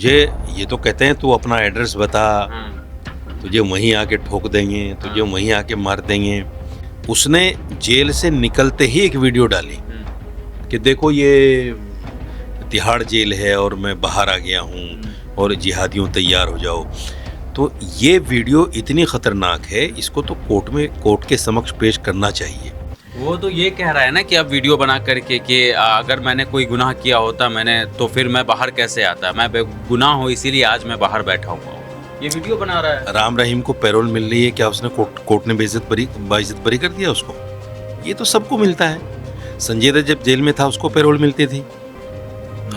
मुझे ये तो कहते हैं तू अपना एड्रेस बता, तुझे वहीं आके ठोक देंगे, तुझे वहीं आके मार देंगे। उसने जेल से निकलते ही एक वीडियो डाली कि देखो ये तिहाड़ जेल है और मैं बाहर आ गया हूँ और जिहादियों तैयार हो जाओ। तो ये वीडियो इतनी ख़तरनाक है, इसको तो कोर्ट के समक्ष पेश करना चाहिए। वो तो ये कह रहा है ना कि अब वीडियो बना करके कि अगर मैंने कोई गुनाह किया होता मैंने तो फिर मैं बाहर कैसे आता, मैं बेगुनाह हूँ इसीलिए आज मैं बाहर बैठा हुआ हूँ। ये वीडियो बना रहा है। राम रहीम को पैरोल मिल रही है, क्या उसने कोर्ट ने बाइज्जत बरी कर दिया उसको? ये तो सबको मिलता है। संजय दत्त जब जेल में था उसको पैरोल मिलती थी,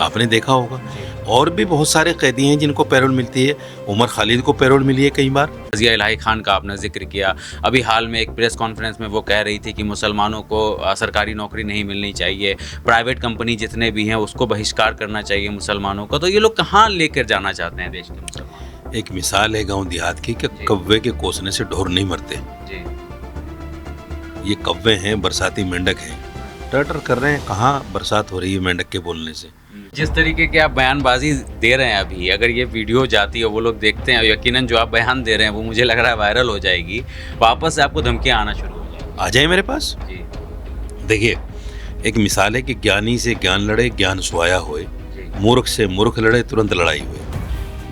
आपने देखा होगा। और भी बहुत सारे कैदी हैं जिनको पैरोल मिलती है। उमर खालिद को पैरोल मिली है कई बार। रज़िया इलाही खान का आपने जिक्र किया। अभी हाल में एक प्रेस कॉन्फ्रेंस में वो कह रही थी कि मुसलमानों को सरकारी नौकरी नहीं मिलनी चाहिए, प्राइवेट कंपनी जितने भी हैं उसको बहिष्कार करना चाहिए मुसलमानों को। तो ये लोग कहाँ लेकर जाना चाहते हैं देश के मुसलमान? एक मिसाल है गांव देहात की कि कौवे के कोसने से ढोर नहीं मरते। जी। ये कौवे हैं, बरसाती मेंढक हैं, टर कर रहे हैं। कहाँ बरसात हो रही है मेंढक के बोलने से? जिस तरीके के आप बयानबाजी दे रहे हैं अभी, अगर ये वीडियो जाती है वो लोग देखते हैं, यकीनन जो आप बयान दे रहे हैं वो मुझे लग रहा है वायरल हो जाएगी, वापस से आपको धमकियां आना शुरू हो जाएंगी। आ जाए मेरे पास। जी। देखिए, एक मिसाल है कि ज्ञानी से ज्ञान लड़े ज्ञान सुहाया होए, जी। मूर्ख से मूर्ख लड़े तुरंत लड़ाई हुए।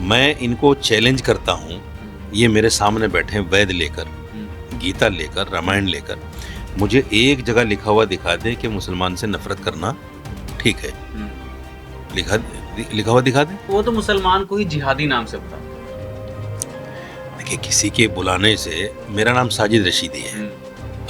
मैं इनको चैलेंज करता हूँ, ये मेरे सामने बैठे हैं वेद लेकर, गीता लेकर, रामायण लेकर। मुझे एक जगह लिखा हुआ दिखा दे कि मुसलमान से नफरत करना ठीक है, लिखा हुआ दिखा दे। वो तो मुसलमान को ही जिहादी नाम से बुलाते देखिए, किसी के बुलाने से, मेरा नाम साजिद रशीदी है, हैं।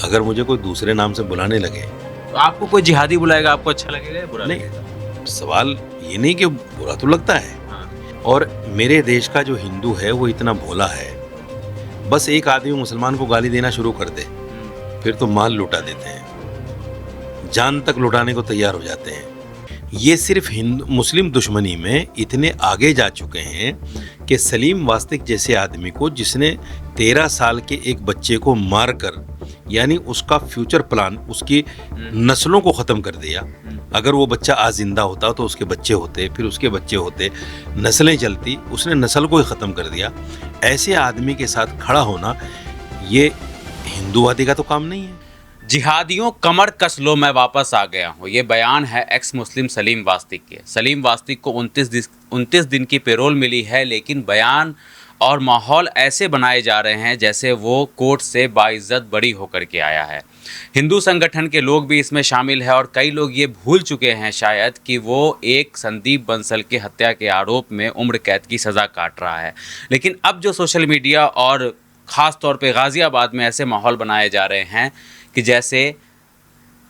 अगर मुझे कोई दूसरे नाम से बुलाने लगे तो आपको कोई जिहादी बुलाएगा, आपको अच्छा लगेगा या बुरा नहीं, लगेगा? सवाल ये नहीं कि बुरा तो लगता है। हाँ। और मेरे देश का जो हिंदू है वो इतना भोला है, बस एक आदमी मुसलमान को गाली देना शुरू कर दे फिर तो माल लुटा देते हैं, जान तक लुटाने को तैयार हो जाते हैं। ये सिर्फ हिंदू मुस्लिम दुश्मनी में इतने आगे जा चुके हैं कि सलीम वास्तिक जैसे आदमी को, जिसने 13 साल के एक बच्चे को मारकर, यानी उसका फ्यूचर प्लान, उसकी नस्लों को ख़त्म कर दिया। अगर वो बच्चा आज जिंदा होता तो उसके बच्चे होते, फिर उसके बच्चे होते, नस्लें चलती, उसने नस्ल को ही ख़त्म कर दिया। ऐसे आदमी के साथ खड़ा होना ये हिंदूवादी का तो काम नहीं है। जिहादियों कमर कस लो, मैं वापस आ गया हूँ। ये बयान है एक्स मुस्लिम सलीम वास्तिक के। सलीम वास्तिक को 29 दिन की पैरोल मिली है, लेकिन बयान और माहौल ऐसे बनाए जा रहे हैं जैसे वो कोर्ट से बाइज्जत बरी होकर के आया है। हिंदू संगठन के लोग भी इसमें शामिल है और कई लोग ये भूल चुके हैं शायद कि वो एक संदीप बंसल के हत्या के आरोप में उम्र कैद की सज़ा काट रहा है। लेकिन अब जो सोशल मीडिया और ख़ास तौर पे गाज़ियाबाद में ऐसे माहौल बनाए जा रहे हैं कि जैसे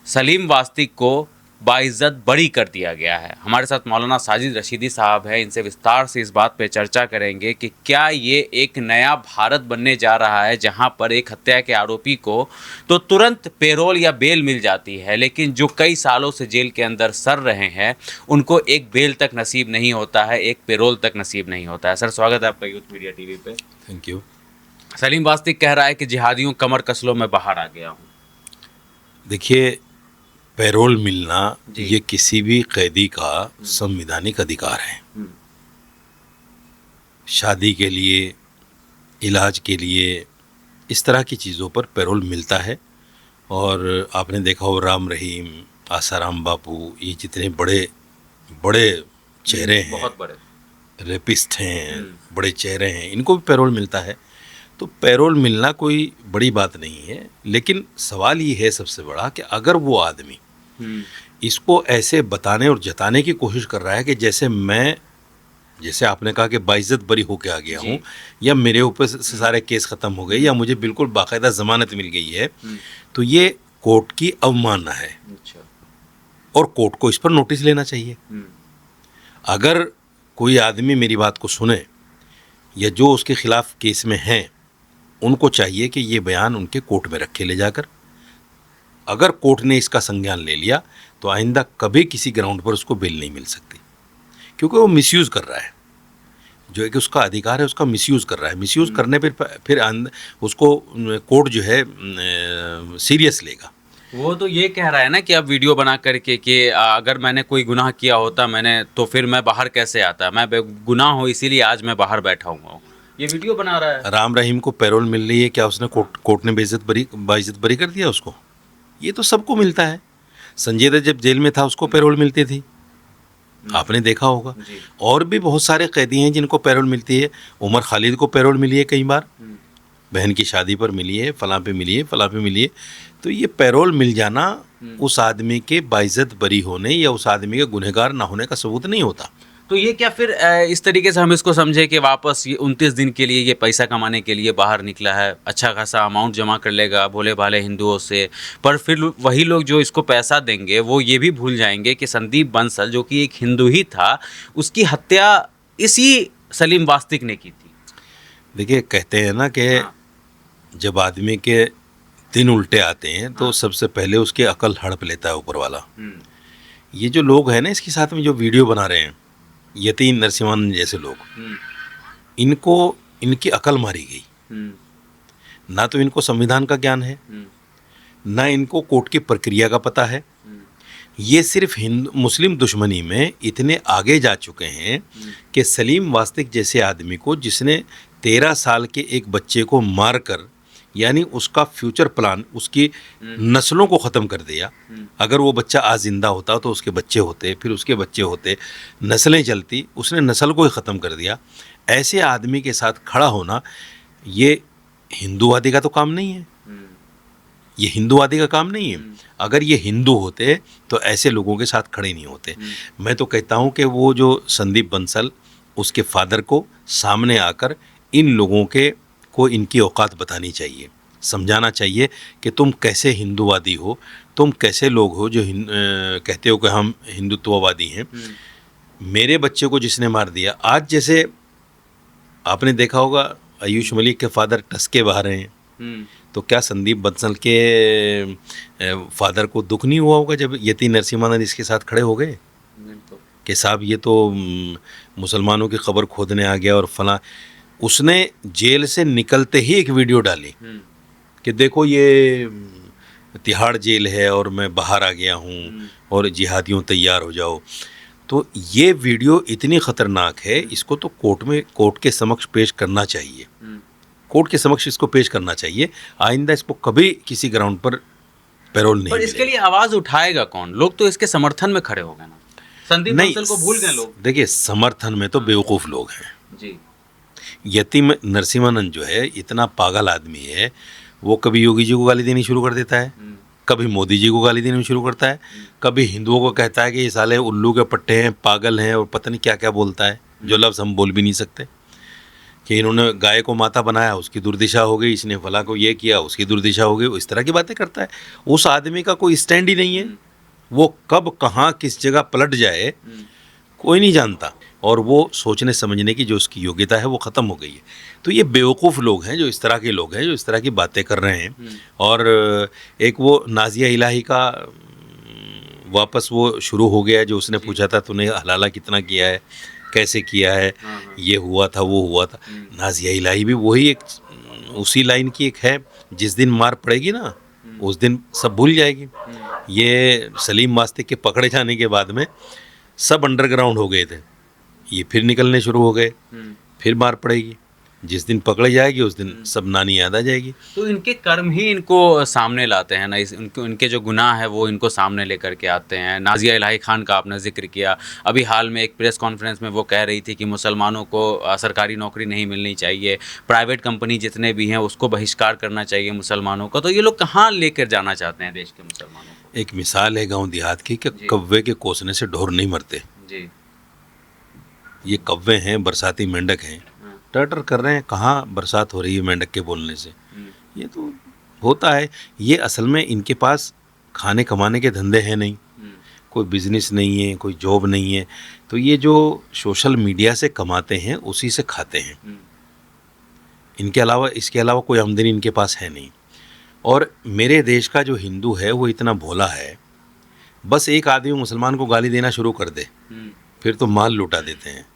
सलीम वास्तिक को बाइज्जत बरी कर दिया गया है। हमारे साथ मौलाना साजिद रशीदी साहब हैं, इनसे विस्तार से इस बात पे चर्चा करेंगे कि क्या ये एक नया भारत बनने जा रहा है जहां पर एक हत्या के आरोपी को तो तुरंत पैरोल या बेल मिल जाती है, लेकिन जो कई सालों से जेल के अंदर सर रहे हैं उनको एक बेल तक नसीब नहीं होता है, एक पैरोल तक नसीब नहीं होता है। सर, स्वागत है आपका यूथ मीडिया टीवी पे। Thank you. सलीम वास्तिक कह रहा है कि जिहादियों कमर कस लो, मैं बाहर आ गया हूँ। देखिए, पैरोल मिलना जी। ये किसी भी कैदी का संवैधानिक अधिकार है। शादी के लिए, इलाज के लिए, इस तरह की चीज़ों पर पैरोल मिलता है। और आपने देखा हो राम रहीम, आसाराम बापू, ये जितने बड़े बड़े चेहरे हैं, बहुत बड़े रेपिस्ट हैं, बड़े चेहरे हैं, इनको भी पैरोल मिलता है। तो पैरोल मिलना कोई बड़ी बात नहीं है, लेकिन सवाल ये है सबसे बड़ा कि अगर वो आदमी इसको ऐसे बताने और जताने की कोशिश कर रहा है कि जैसे आपने कहा कि बाइज्जत बरी होके आ गया हूँ, या मेरे ऊपर से सारे केस ख़त्म हो गए, या मुझे बिल्कुल बाकायदा ज़मानत मिल गई है, तो ये कोर्ट की अवमानना है। अच्छा। और कोर्ट को इस पर नोटिस लेना चाहिए। अगर कोई आदमी मेरी बात को सुने, या जो उसके खिलाफ केस में हैं, उनको चाहिए कि ये बयान उनके कोर्ट में रखे ले जाकर। अगर कोर्ट ने इसका संज्ञान ले लिया तो आइंदा कभी किसी ग्राउंड पर उसको बेल नहीं मिल सकती, क्योंकि वो मिसयूज़ कर रहा है। जो एक उसका अधिकार है उसका मिसयूज़ कर रहा है। मिसयूज़ करने पर फिर उसको कोर्ट जो है सीरियस लेगा। वो तो ये कह रहा है ना कि अब वीडियो बना करके कि अगर मैंने कोई गुनाह किया होता मैंने तो फिर मैं बाहर कैसे आता, मैं बेगुनाह हूँ इसीलिए आज मैं बाहर बैठा हुआ हूँ, ये वीडियो बना रहा है। राम रहीम को पैरोल मिल रही है, क्या उसने कोर्ट ने बाइज्जत बरी कर दिया उसको? ये तो सबको मिलता है। संजय दत्त जब जेल में था उसको पैरोल मिलती थी, आपने देखा होगा। जी। और भी बहुत सारे कैदी हैं जिनको पैरोल मिलती है। उमर खालिद को पैरोल मिली है कई बार, बहन की शादी पर मिली है, फलां पे मिली है, फलां पे मिली है। तो ये पैरोल मिल जाना उस आदमी के बाइज्जत बरी होने या उस आदमी के गुनहगार ना होने का सबूत नहीं होता। तो ये क्या फिर इस तरीके से हम इसको समझे कि वापस ये 29 दिन के लिए ये पैसा कमाने के लिए बाहर निकला है, अच्छा खासा अमाउंट जमा कर लेगा भोले भाले हिंदुओं से, पर फिर वही लोग जो इसको पैसा देंगे वो ये भी भूल जाएंगे कि संदीप बंसल जो कि एक हिंदू ही था, उसकी हत्या इसी सलीम वास्तिक ने की थी। देखिए, कहते हैं ना कि जब आदमी के दिन उल्टे आते हैं तो सबसे पहले उसकी अकल हड़प लेता है ऊपर वाला। ये जो लोग हैं ना इसके साथ में जो वीडियो बना रहे हैं, यतीन नरसिम्हन जैसे लोग, इनको इनकी अकल मारी गई। ना तो इनको संविधान का ज्ञान है, ना इनको कोर्ट की प्रक्रिया का पता है। ये सिर्फ हिंदू मुस्लिम दुश्मनी में इतने आगे जा चुके हैं कि सलीम वास्तिक जैसे आदमी को, जिसने 13 साल के एक बच्चे को मारकर, यानी उसका फ्यूचर प्लान, उसकी नस्लों को ख़त्म कर दिया। अगर वो बच्चा आज जिंदा होता तो उसके बच्चे होते, फिर उसके बच्चे होते, नस्लें चलती, उसने नस्ल को ही ख़त्म कर दिया। ऐसे आदमी के साथ खड़ा होना ये हिंदूवादी का तो काम नहीं है, ये हिंदूवादी का काम नहीं है। अगर ये हिंदू होते तो ऐसे लोगों के साथ खड़े नहीं होते। मैं तो कहता हूँ कि वो जो संदीप बंसल, उसके फादर को सामने आकर इन लोगों के को इनकी औकात बतानी चाहिए, समझाना चाहिए कि तुम कैसे हिंदूवादी हो, तुम कैसे लोग हो जो कहते हो कि हम हिंदुत्ववादी हैं। मेरे बच्चे को जिसने मार दिया, आज जैसे आपने देखा होगा आयुष मलिक के फादर टसके बाहर हैं, तो क्या संदीप बंसल के फादर को दुख नहीं हुआ होगा जब यतीन नरसिम्हन इसके साथ खड़े हो गए कि साहब ये तो मुसलमानों की खबर खोदने आ गया और फला। उसने जेल से निकलते ही एक वीडियो डाली कि देखो ये तिहाड़ जेल है और मैं बाहर आ गया हूँ और जिहादियों तैयार हो जाओ। तो ये वीडियो इतनी ख़तरनाक है, इसको तो कोर्ट के समक्ष पेश करना चाहिए, कोर्ट के समक्ष इसको पेश करना चाहिए। आइंदा इसको कभी किसी ग्राउंड पर पैरोल नहीं पर मिलेगा। इसके लिए आवाज़ उठाएगा कौन? लोग तो इसके समर्थन में खड़े हो गए ना, संदीप बंसल को भूल गए लोग। देखिए, समर्थन में तो बेवकूफ़ लोग हैं जी। यतीम नरसिम्हन जो है इतना पागल आदमी है, वो कभी योगी जी को गाली देनी शुरू कर देता है, कभी मोदी जी को गाली देनी शुरू करता है, कभी हिंदुओं को कहता है कि ये साले उल्लू के पट्टे हैं, पागल हैं, और पता नहीं क्या क्या बोलता है, जो लफ्ज़ हम बोल भी नहीं सकते। कि इन्होंने गाय को माता बनाया, उसकी दुर्दिशा हो गई, इसने फला को ये किया, उसकी दुर्दिशा हो गई, इस तरह की बातें करता है। उस आदमी का कोई स्टैंड ही नहीं है, वो कब कहाँ किस जगह पलट जाए कोई नहीं जानता, और वो सोचने समझने की जो उसकी योग्यता है वो ख़त्म हो गई है। तो ये बेवकूफ़ लोग हैं जो इस तरह के लोग हैं जो इस तरह की बातें कर रहे हैं। और एक वो नाजिया इलाही का वापस वो शुरू हो गया, जो उसने पूछा था तूने हलाला कितना किया है, कैसे किया है, ये हुआ था वो हुआ था। नाजिया इलाही भी वही एक उसी लाइन की एक है, जिस दिन मार पड़ेगी ना उस दिन सब भूल जाएगी। ये सलीम वास्तिक के पकड़े जाने के बाद में सब अंडरग्राउंड हो गए थे, ये फिर निकलने शुरू हो गए, फिर मार पड़ेगी, जिस दिन पकड़े जाएगी उस दिन सब नानी याद आ जाएगी। तो इनके कर्म ही इनको सामने लाते हैं ना, इनके जो गुनाह है वो इनको सामने लेकर के आते हैं। नाजिया इलाही खान का आपने जिक्र किया, अभी हाल में एक प्रेस कॉन्फ्रेंस में वो कह रही थी कि मुसलमानों को सरकारी नौकरी नहीं मिलनी चाहिए, प्राइवेट कंपनी जितने भी हैं उसको बहिष्कार करना चाहिए मुसलमानों का। तो ये लोग कहाँ लेकर जाना चाहते हैं देश के मुसलमानों को? एक मिसाल है गांव देहात की कि कौवे के कोसने से ढोर नहीं मरते। जी। ये कौवे हैं, बरसाती मेंढक हैं, टर्टर कर रहे हैं, कहाँ बरसात हो रही है मेंढक के बोलने से। ये तो होता है। ये असल में इनके पास खाने कमाने के धंधे हैं नहीं, कोई बिजनेस नहीं है, कोई जॉब नहीं है, तो ये जो सोशल मीडिया से कमाते हैं उसी से खाते हैं। इनके अलावा इसके अलावा कोई आमदनी इनके पास है नहीं। और मेरे देश का जो हिंदू है वो इतना भोला है, बस एक आदमी मुसलमान को गाली देना शुरू कर दे फिर तो माल लुटा देते हैं,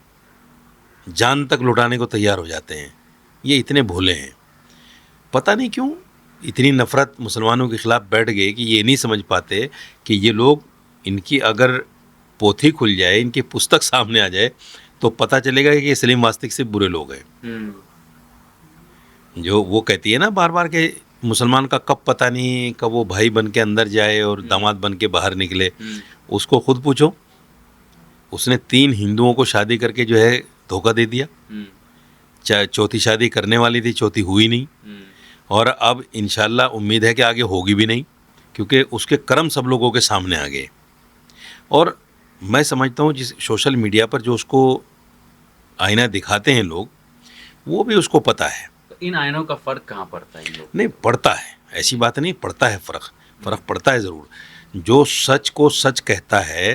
जान तक लुटाने को तैयार हो जाते हैं। ये इतने भोले हैं, पता नहीं क्यों इतनी नफ़रत मुसलमानों के ख़िलाफ़ बैठ गई कि ये नहीं समझ पाते कि ये लोग, इनकी अगर पोथी खुल जाए, इनकी पुस्तक सामने आ जाए तो पता चलेगा कि ये सलीम वास्तिक से बुरे लोग हैं। जो वो कहती है ना बार बार के मुसलमान का कब पता नहीं कब वो भाई बन के अंदर जाए और दामाद बन के बाहर निकले, उसको खुद पूछो। उसने 3 हिंदुओं को शादी करके जो है धोखा दे दिया। चाहे चौथी शादी करने वाली थी, चौथी हुई नहीं, और अब इंशाल्लाह उम्मीद है कि आगे होगी भी नहीं, क्योंकि उसके कर्म सब लोगों के सामने आ गए। और मैं समझता हूँ जिस सोशल मीडिया पर जो उसको आईना दिखाते हैं लोग, वो भी उसको पता है। तो इन आयनों का फ़र्क कहाँ पड़ता है इन लोग? नहीं पड़ता है, ऐसी बात नहीं, पड़ता है फ़र्क पड़ता है ज़रूर। जो सच को सच कहता है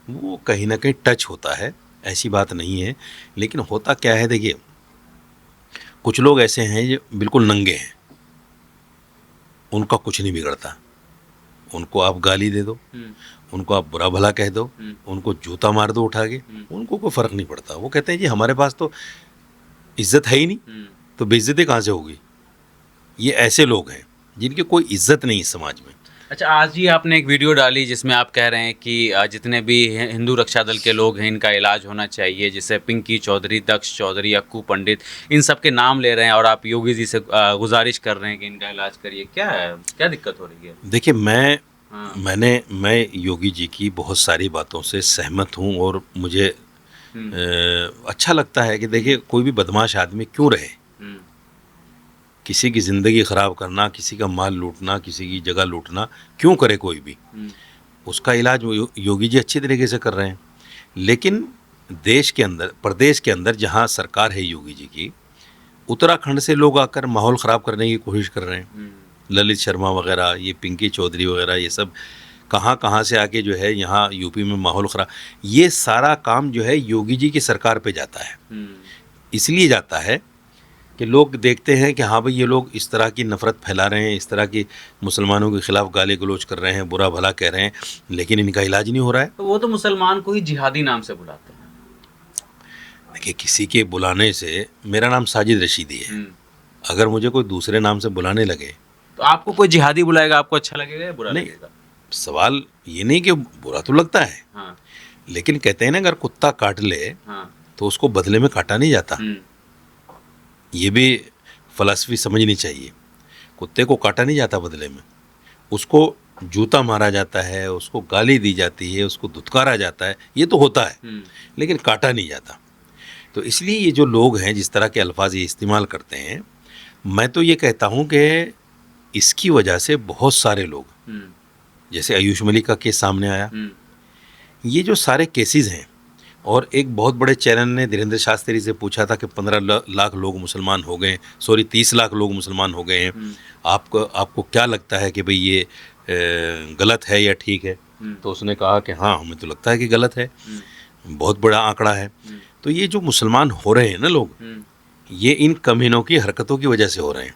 वो कहीं ना कहीं टच होता है, ऐसी बात नहीं है। लेकिन होता क्या है, देखिए कुछ लोग ऐसे हैं जो बिल्कुल नंगे हैं, उनका कुछ नहीं बिगड़ता। उनको आप गाली दे दो, उनको आप बुरा भला कह दो, उनको जूता मार दो उठा के, उनको कोई फ़र्क नहीं पड़ता। वो कहते हैं जी हमारे पास तो इज्जत है ही नहीं, तो बेइज्जती कहाँ से होगी। ये ऐसे लोग हैं जिनकी कोई इज्जत नहीं इस समाज में। अच्छा, आज ही आपने एक वीडियो डाली जिसमें आप कह रहे हैं कि जितने भी हिंदू रक्षा दल के लोग हैं इनका इलाज होना चाहिए, जैसे पिंकी चौधरी, दक्ष चौधरी, अक्कू पंडित, इन सब के नाम ले रहे हैं और आप योगी जी से गुजारिश कर रहे हैं कि इनका इलाज करिए। क्या है, क्या दिक्कत हो रही है? देखिए मैं योगी जी की बहुत सारी बातों से सहमत हूँ और मुझे अच्छा लगता है कि देखिए कोई भी बदमाश आदमी क्यों रहे, किसी की ज़िंदगी ख़राब करना, किसी का माल लूटना, किसी की जगह लूटना क्यों करे कोई भी। उसका इलाज योगी जी अच्छी तरीके से कर रहे हैं। लेकिन देश के अंदर, प्रदेश के अंदर जहाँ सरकार है योगी जी की, उत्तराखंड से लोग आकर माहौल ख़राब करने की कोशिश कर रहे हैं। ललित शर्मा वगैरह, ये पिंकी चौधरी वगैरह, ये सब कहाँ से आके जो है यहाँ यूपी में माहौल ख़राब, ये सारा काम जो है योगी जी की सरकार पे जाता है। इसलिए जाता है कि लोग देखते हैं कि हाँ भाई ये लोग इस तरह की नफ़रत फैला रहे हैं, इस तरह की मुसलमानों के ख़िलाफ़ गाली गलौज कर रहे हैं, बुरा भला कह रहे हैं, लेकिन इनका इलाज नहीं हो रहा है। तो वो तो मुसलमान को ही जिहादी नाम से बुलाते हैं। देखिए किसी के बुलाने से, मेरा नाम साजिद रशीदी है, अगर मुझे कोई दूसरे नाम से बुलाने लगे तो आपको कोई जिहादी बुलाएगा, आपको अच्छा लगेगा या बुरा लगेगा? सवाल ये नहीं कि बुरा तो लगता है, हाँ। लेकिन कहते हैं ना अगर कुत्ता काट ले हाँ। तो उसको बदले में काटा नहीं जाता। ये भी फ़लसफ़ी समझनी चाहिए। कुत्ते को काटा नहीं जाता बदले में, उसको जूता मारा जाता है, उसको गाली दी जाती है, उसको धुतकारा जाता है, ये तो होता है, लेकिन काटा नहीं जाता। तो इसलिए ये जो लोग हैं जिस तरह के अल्फाज ये इस्तेमाल करते हैं, मैं तो ये कहता हूँ कि इसकी वजह से बहुत सारे लोग, जैसे आयुष मलिक का केस सामने आया, ये जो सारे केसेस हैं, और एक बहुत बड़े चैनल ने धीरेन्द्र शास्त्री से पूछा था कि 15 लाख लोग मुसलमान हो गए, 30 लाख लोग मुसलमान हो गए हैं, आपको क्या लगता है कि भाई ये गलत है या ठीक है? तो उसने कहा कि हाँ हमें तो लगता है कि गलत है, बहुत बड़ा आंकड़ा है। तो ये जो मुसलमान हो रहे हैं ना लोग, ये इन कमीनों की हरकतों की वजह से हो रहे हैं।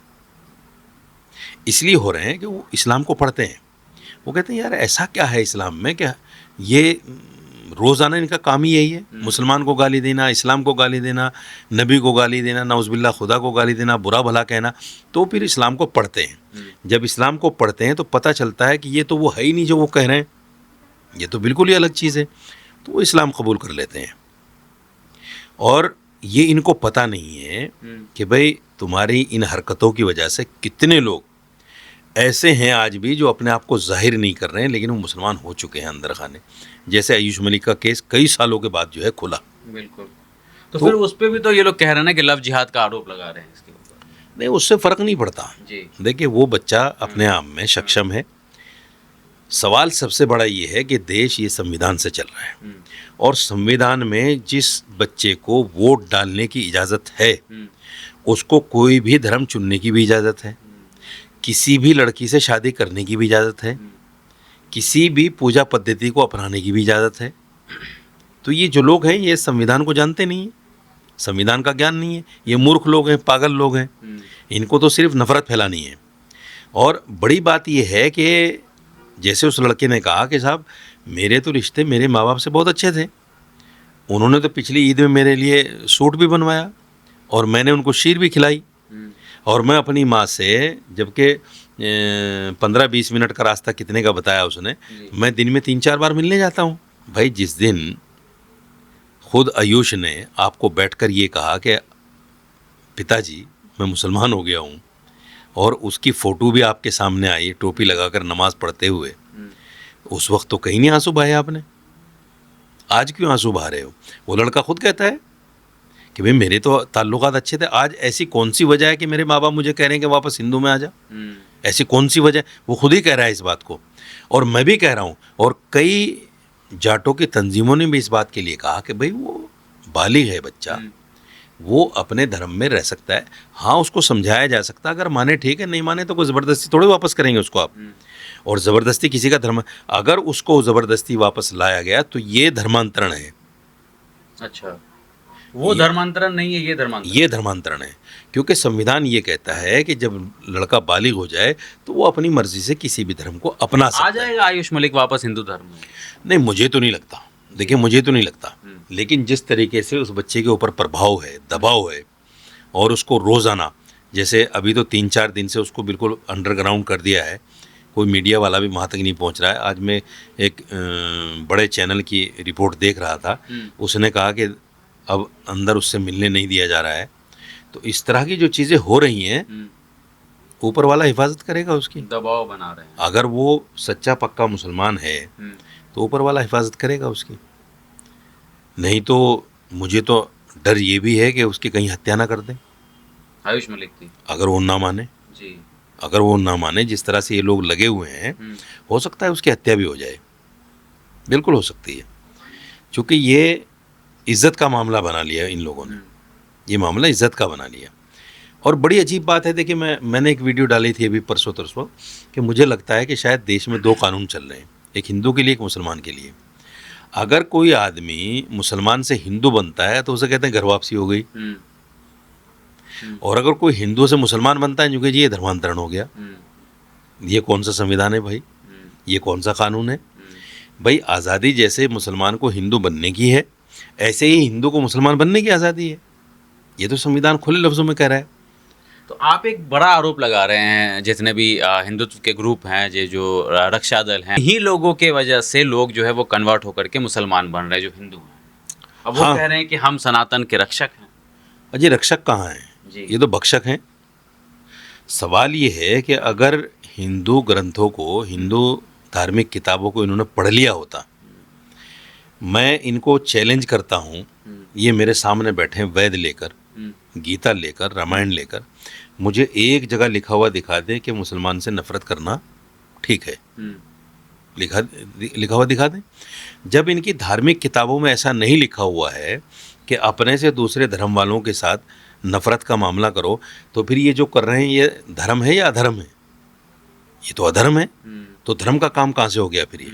इसलिए हो रहे हैं कि वो इस्लाम को पढ़ते हैं, वो कहते हैं यार ऐसा क्या है इस्लाम में, क्या ये रोज़ाना इनका काम ही यही है, मुसलमान को गाली देना, इस्लाम को गाली देना, नबी को गाली देना, नाउज़ुबिल्लाह खुदा को गाली देना, बुरा भला कहना। तो फिर इस्लाम को पढ़ते हैं। जब इस्लाम को पढ़ते हैं तो पता चलता है कि ये तो वो है ही नहीं जो वो कह रहे हैं, ये तो बिल्कुल ही अलग चीज़ है, तो वो इस्लाम कबूल कर लेते हैं। और ये इनको पता नहीं है कि भाई तुम्हारी इन हरकतों की वजह से कितने लोग ऐसे हैं आज भी जो अपने आप को जाहिर नहीं कर रहे हैं, लेकिन वो मुसलमान हो चुके हैं अंदर खाने। जैसे आयुष मलिक का केस कई सालों के बाद जो है खुला। बिल्कुल। तो फिर उस पर भी तो ये लोग कह रहे हैं ना कि लव जिहाद का आरोप लगा रहे हैं इसके ऊपर। नहीं, उससे फ़र्क नहीं पड़ता जी। देखिए वो बच्चा अपने आप में सक्षम है। सवाल सबसे बड़ा ये है कि देश ये संविधान से चल रहा है, और संविधान में जिस बच्चे को वोट डालने की इजाज़त है उसको कोई भी धर्म चुनने की भी इजाज़त है, किसी भी लड़की से शादी करने की भी इजाज़त है, किसी भी पूजा पद्धति को अपनाने की भी इजाज़त है। तो ये जो लोग हैं ये संविधान को जानते नहीं हैं, संविधान का ज्ञान नहीं है, ये मूर्ख लोग हैं, पागल लोग हैं, इनको तो सिर्फ नफ़रत फैलानी है। और बड़ी बात ये है कि जैसे उस लड़के ने कहा कि साहब मेरे तो रिश्ते मेरे माँ बाप से बहुत अच्छे थे, उन्होंने तो पिछली ईद में मेरे लिए सूट भी बनवाया और मैंने उनको शीर भी खिलाई, और मैं अपनी माँ से, जबकि 15-20 मिनट का रास्ता कितने का बताया उसने, मैं दिन में 3-4 बार मिलने जाता हूँ। भाई जिस दिन खुद आयुष ने आपको बैठकर ये कहा कि पिताजी मैं मुसलमान हो गया हूँ, और उसकी फ़ोटो भी आपके सामने आई टोपी लगाकर नमाज़ पढ़ते हुए, उस वक्त तो कहीं नहीं आंसू बहाए आपने। आज क्यों आंसू बहा रहे हो? वो लड़का खुद कहता है कि भाई मेरे तो ताल्लुकात अच्छे थे, आज ऐसी कौन सी वजह है कि मेरे माँ बाप मुझे कह रहे हैं कि वापस हिंदू में आ जा? ऐसी कौन सी वजह? वो खुद ही कह रहा है इस बात को, और मैं भी कह रहा हूँ, और कई जाटों की तंजीमों ने भी इस बात के लिए कहा कि भाई वो बालिग है बच्चा, वो अपने धर्म में रह सकता है। हाँ, उसको समझाया जा सकता है, अगर माने ठीक है, नहीं माने तो कोई ज़बरदस्ती थोड़े वापस करेंगे उसको आप। और ज़बरदस्ती किसी का धर्म, अगर उसको ज़बरदस्ती वापस लाया गया तो ये धर्मांतरण है। अच्छा, वो धर्मांतरण नहीं है, ये धर्मांतरण, ये धर्मांतरण है, क्योंकि संविधान ये कहता है कि जब लड़का बालिग हो जाए तो वो अपनी मर्जी से किसी भी धर्म को अपना सकता आ है। जाएगा आयुष मलिक वापस हिंदू धर्म में? नहीं, मुझे तो नहीं लगता। देखिए, मुझे तो नहीं लगता, लेकिन जिस तरीके से उस बच्चे के ऊपर प्रभाव है, दबाव है, और उसको रोज़ाना, जैसे अभी तो 3-4 दिन से उसको बिल्कुल अंडरग्राउंड कर दिया है, कोई मीडिया वाला भी वहाँ तक नहीं पहुँच रहा है। आज मैं एक बड़े चैनल की रिपोर्ट देख रहा था, उसने कहा कि अब अंदर उससे मिलने नहीं दिया जा रहा है। तो इस तरह की जो चीज़ें हो रही हैं, ऊपर वाला हिफाजत करेगा उसकी। दबाव बना रहे हैं। अगर वो सच्चा पक्का मुसलमान है तो ऊपर वाला हिफाजत करेगा उसकी। नहीं तो मुझे तो डर ये भी है कि उसकी कहीं हत्या ना कर दें, आयुष मलिक की, अगर वो ना माने। जी, अगर वो ना माने, जिस तरह से ये लोग लगे हुए हैं, हो सकता है उसकी हत्या भी हो जाए, बिल्कुल हो सकती है, क्योंकि ये इज़्ज़त का मामला बना लिया इन लोगों ने। ये मामला इज़्ज़त का बना लिया। और बड़ी अजीब बात है, देखिए मैंने एक वीडियो डाली थी अभी परसों तरसों कि मुझे लगता है कि शायद देश में 2 कानून चल रहे हैं, एक हिंदू के लिए, एक मुसलमान के लिए। अगर कोई आदमी मुसलमान से हिंदू बनता है तो उसे कहते हैं घर वापसी हो गई, और अगर कोई हिंदू से मुसलमान बनता है क्योंकि जी ये धर्मांतरण हो गया। ये कौन सा संविधान है भाई? ये कौन सा कानून है भाई? आज़ादी जैसे मुसलमान को हिंदू बनने की है, ऐसे ही हिंदू को मुसलमान बनने की आज़ादी है। ये तो संविधान खुले लफ्ज़ों में कह रहा है। तो आप एक बड़ा आरोप लगा रहे हैं, जितने भी हिंदुत्व के ग्रुप हैं, ये जो रक्षा दल हैं, इन्हीं लोगों के वजह से लोग जो है वो कन्वर्ट होकर के मुसलमान बन रहे हैं, जो हिंदू हैं। अब वो हाँ। कह रहे हैं कि हम सनातन के रक्षक हैं। अजय, रक्षक कहाँ हैं? ये तो भक्षक हैं। सवाल ये है कि अगर हिंदू ग्रंथों को, हिंदू धार्मिक किताबों को इन्होंने पढ़ लिया होता, मैं इनको चैलेंज करता हूँ, ये मेरे सामने बैठे हैं वेद लेकर, गीता लेकर, रामायण लेकर, मुझे एक जगह लिखा हुआ दिखा दें कि मुसलमान से नफरत करना ठीक है, लिखा हुआ दिखा दें। जब इनकी धार्मिक किताबों में ऐसा नहीं लिखा हुआ है कि अपने से दूसरे धर्म वालों के साथ नफरत का मामला करो, तो फिर ये जो कर रहे हैं ये धर्म है या अधर्म है? ये तो अधर्म है। तो धर्म का काम कहाँ से हो गया फिर ये?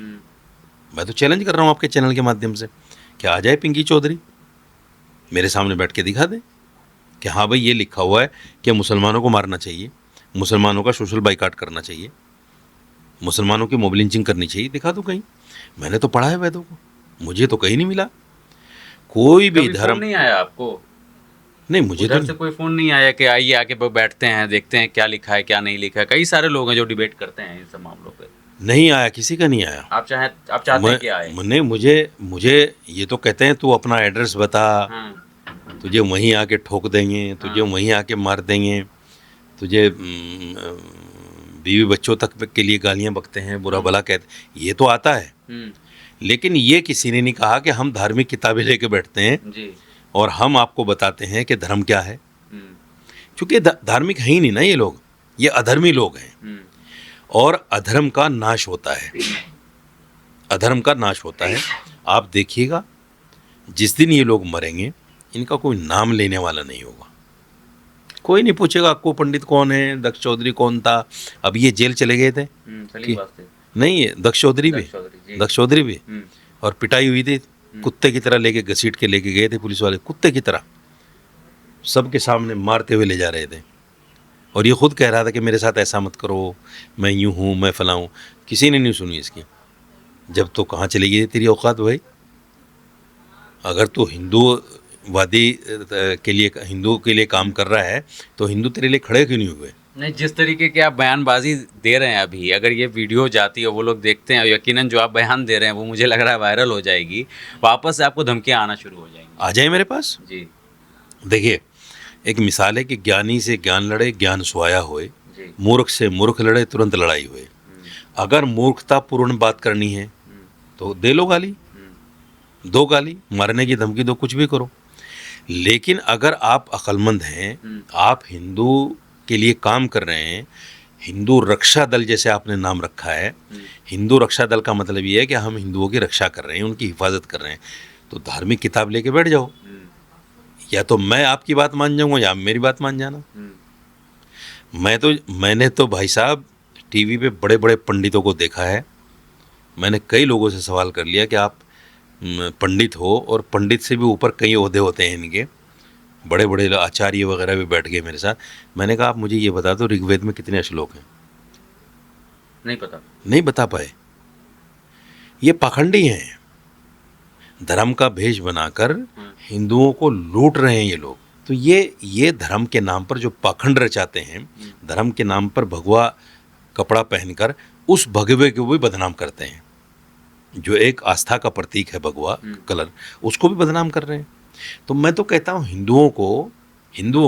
मैं तो चैलेंज कर रहा हूँ आपके चैनल के माध्यम से कि आ जाए पिंकी चौधरी, मेरे सामने बैठ के दिखा दे कि हाँ भाई ये लिखा हुआ है कि मुसलमानों को मारना चाहिए, मुसलमानों का सोशल बाइकाट करना चाहिए, मुसलमानों की मोब लिंचिंग करनी चाहिए। दिखा दो कहीं। मैंने तो पढ़ा है वेदों को, मुझे तो कहीं नहीं मिला। कोई भी धर्म नहीं आया आपको? नहीं, मुझे तो से कोई फोन नहीं आया कि आइए आके बैठते हैं, देखते हैं क्या लिखा है क्या नहीं लिखा है। कई सारे लोग हैं जो डिबेट करते हैं इन सब मामलों पे। नहीं आया, किसी का नहीं आया। आप चाहते हैं कि आए? नहीं, मुझे ये तो कहते हैं तू अपना एड्रेस बता, तुझे वहीं आके ठोक देंगे, तुझे वहीं आके मार देंगे, तुझे बीवी बच्चों तक के लिए गालियां बकते हैं, बुरा भला कहते, ये तो आता है। लेकिन ये किसी ने नहीं कहा कि हम धार्मिक किताबें लेके बैठते हैं जी, और हम आपको बताते हैं कि धर्म क्या है, क्योंकि धार्मिक है ही नहीं ना ये लोग, ये अधर्मी लोग हैं। और अधर्म का नाश होता है, अधर्म का नाश होता है। आप देखिएगा जिस दिन ये लोग मरेंगे, इनका कोई नाम लेने वाला नहीं होगा, कोई नहीं पूछेगा अक्कू पंडित कौन है, दक्ष चौधरी कौन था। अब ये जेल चले गए थे नहीं, दक्ष चौधरी भी और पिटाई हुई थी, कुत्ते की तरह लेके घसीट के लेके गए थे पुलिस वाले, कुत्ते की तरह सबके सामने मारते हुए ले जा रहे थे। और ये खुद कह रहा था कि मेरे साथ ऐसा मत करो, मैं यूँ हूँ, मैं फला हूँ। किसी ने नहीं सुनी इसकी। जब तो कहाँ चली गई तेरी औकात भाई? अगर तू हिंदूवादी के लिए, हिंदू के लिए काम कर रहा है तो हिंदू तेरे लिए खड़े क्यों नहीं हुए? नहीं, जिस तरीके की आप बयानबाजी दे रहे हैं अभी, अगर ये वीडियो जाती है, वो लोग देखते हैं, यकीनन जो आप बयान दे रहे हैं वो मुझे लग रहा है वायरल हो जाएगी, वापस से आपको धमकियां आना शुरू हो जाएंगी। आ जाए मेरे पास। जी देखिए, एक मिसाल है कि ज्ञानी से ज्ञान लड़े ज्ञान सुहाया होए, जी। मूर्ख से मूर्ख लड़े तुरंत लड़ाई हुए। अगर मूर्खतापूर्ण बात करनी है तो दे लो गाली, दो गाली, मारने की धमकी दो, कुछ भी करो। लेकिन अगर आप अक्लमंद हैं, आप हिंदू के लिए काम कर रहे हैं, हिंदू रक्षा दल जैसे आपने नाम रखा है, हिंदू रक्षा दल का मतलब ये है कि हम हिंदुओं की रक्षा कर रहे हैं, उनकी हिफाजत कर रहे हैं, तो धार्मिक किताब लेके बैठ जाओ। या तो मैं आपकी बात मान जाऊंगा या आप मेरी बात मान जाना। मैंने तो भाई साहब टीवी पे बड़े बड़े पंडितों को देखा है। मैंने कई लोगों से सवाल कर लिया कि आप पंडित हो, और पंडित से भी ऊपर कई ओहदे होते हैं इनके, बड़े बड़े आचार्य वगैरह भी बैठ गए मेरे साथ। मैंने कहा आप मुझे ये बता दो ऋग्वेद में कितने श्लोक हैं? नहीं पता। नहीं बता पाए। ये पाखंडी हैं, धर्म का भेष बनाकर हिंदुओं को लूट रहे हैं ये लोग। तो ये धर्म के नाम पर जो पाखंड रचाते हैं, धर्म के नाम पर भगवा कपड़ा पहनकर उस भगवे को भी बदनाम करते हैं। जो एक आस्था का प्रतीक है भगवा कलर, उसको भी बदनाम कर रहे हैं। तो मैं तो कहता हूँ हिंदुओं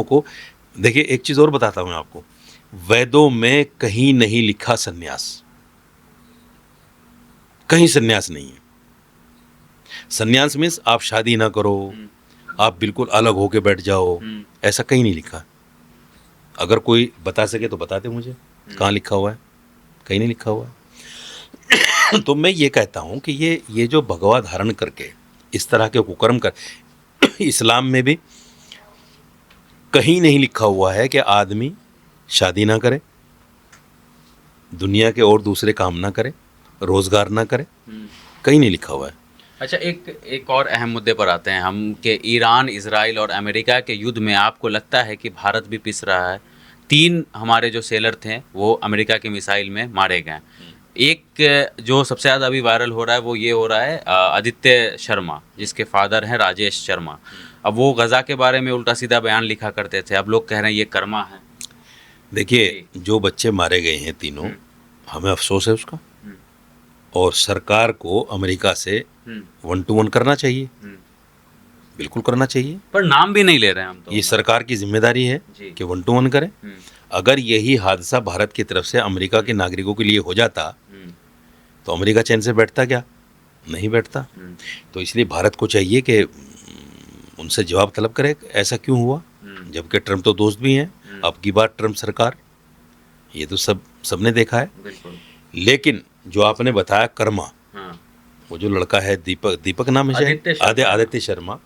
को देखिए, एक चीज़ और बताता हूँ आपको, वेदों में कहीं नहीं लिखा सन्यास, कहीं सन्यास नहीं है। सन्यास मीन्स आप शादी ना करो, आप बिल्कुल अलग होके बैठ जाओ, ऐसा कहीं नहीं लिखा। अगर कोई बता सके तो बता दे मुझे, कहाँ लिखा हुआ है? कहीं नहीं लिखा हुआ है। तो मैं ये कहता हूँ कि ये जो भगवा धारण करके इस तरह के कुकर्म कर, इस्लाम में भी कहीं नहीं लिखा हुआ है कि आदमी शादी ना करे, दुनिया के और दूसरे काम ना करे, रोजगार ना करे, कहीं नहीं लिखा हुआ है। अच्छा, एक और अहम मुद्दे पर आते हैं हम कि ईरान, इजराइल और अमेरिका के युद्ध में आपको लगता है कि भारत भी पिस रहा है? 3 हमारे जो सेलर थे वो अमेरिका के मिसाइल में मारे गए। एक जो सबसे ज़्यादा अभी वायरल हो रहा है वो ये हो रहा है आदित्य शर्मा, जिसके फादर हैं राजेश शर्मा। अब वो गज़ा के बारे में उल्टा सीधा बयान लिखा करते थे, अब लोग कह रहे हैं ये कर्मा है। देखिए, जो बच्चे मारे गए हैं तीनों, हमें अफसोस है उसका, और सरकार को अमेरिका से 1 to 1 करना चाहिए, बिल्कुल करना चाहिए। पर नाम भी नहीं ले रहे हैं हम तो। ये सरकार की जिम्मेदारी है कि 1 to 1 करें। अगर यही हादसा भारत की तरफ से अमेरिका के नागरिकों के लिए हो जाता तो अमेरिका चैन से बैठता क्या? नहीं बैठता। तो इसलिए भारत को चाहिए कि उनसे जवाब तलब करे, ऐसा क्यों हुआ, जबकि ट्रम्प तो दोस्त भी हैं। अब की बार ट्रम्प सरकार, ये तो सबने देखा है। लेकिन जो आपने बताया कर्मा, वो जो लड़का है दीपक नाम है, आदित्य शर्मा,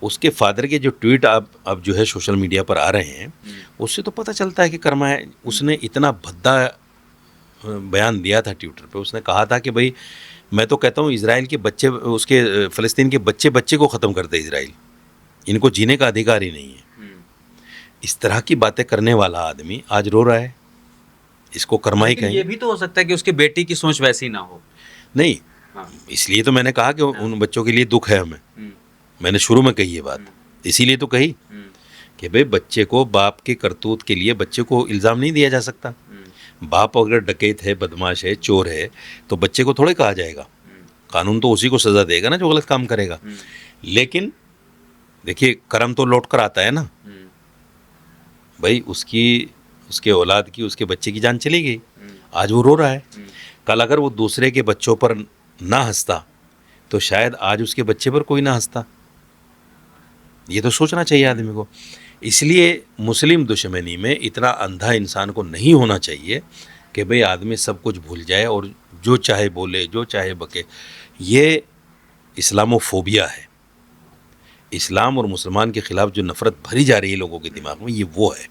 उसके फादर के जो ट्वीट अब जो है सोशल मीडिया पर आ रहे हैं, उससे तो पता चलता है कि कर्मा है। उसने इतना भद्दा बयान दिया था ट्विटर पे। उसने कहा था कि भाई मैं तो कहता हूँ इजराइल के बच्चे, उसके फ़लस्तीन के बच्चे को ख़त्म कर दे इजराइल, इनको जीने का अधिकार ही नहीं है। इस तरह की बातें करने वाला आदमी आज रो रहा है, इसको कर्मा ही कहें। ये भी तो हो सकता है कि उसकी बेटी की सोच वैसी ना हो। नहीं, इसलिए तो मैंने कहा कि उन बच्चों के लिए दुख है हमें। मैंने शुरू में कही ये बात, इसीलिए तो कही कि भाई बच्चे को बाप के करतूत के लिए बच्चे को इल्ज़ाम नहीं दिया जा सकता। बाप अगर डकैत है, बदमाश है, चोर है, तो बच्चे को थोड़े कहा जाएगा। कानून तो उसी को सज़ा देगा ना जो गलत काम करेगा। लेकिन देखिए, कर्म तो लौट कर आता है ना भाई। उसके औलाद की, उसके बच्चे की जान चली गई, आज वो रो रहा है। कल अगर वो दूसरे के बच्चों पर ना हंसता तो शायद आज उसके बच्चे पर कोई ना हंसता। ये तो सोचना चाहिए आदमी को। इसलिए मुस्लिम दुश्मनी में इतना अंधा इंसान को नहीं होना चाहिए कि भाई आदमी सब कुछ भूल जाए और जो चाहे बोले, जो चाहे बके। ये इस्लामोफोबिया है। इस्लाम और मुसलमान के ख़िलाफ़ जो नफ़रत भरी जा रही है लोगों के दिमाग में, ये वो है।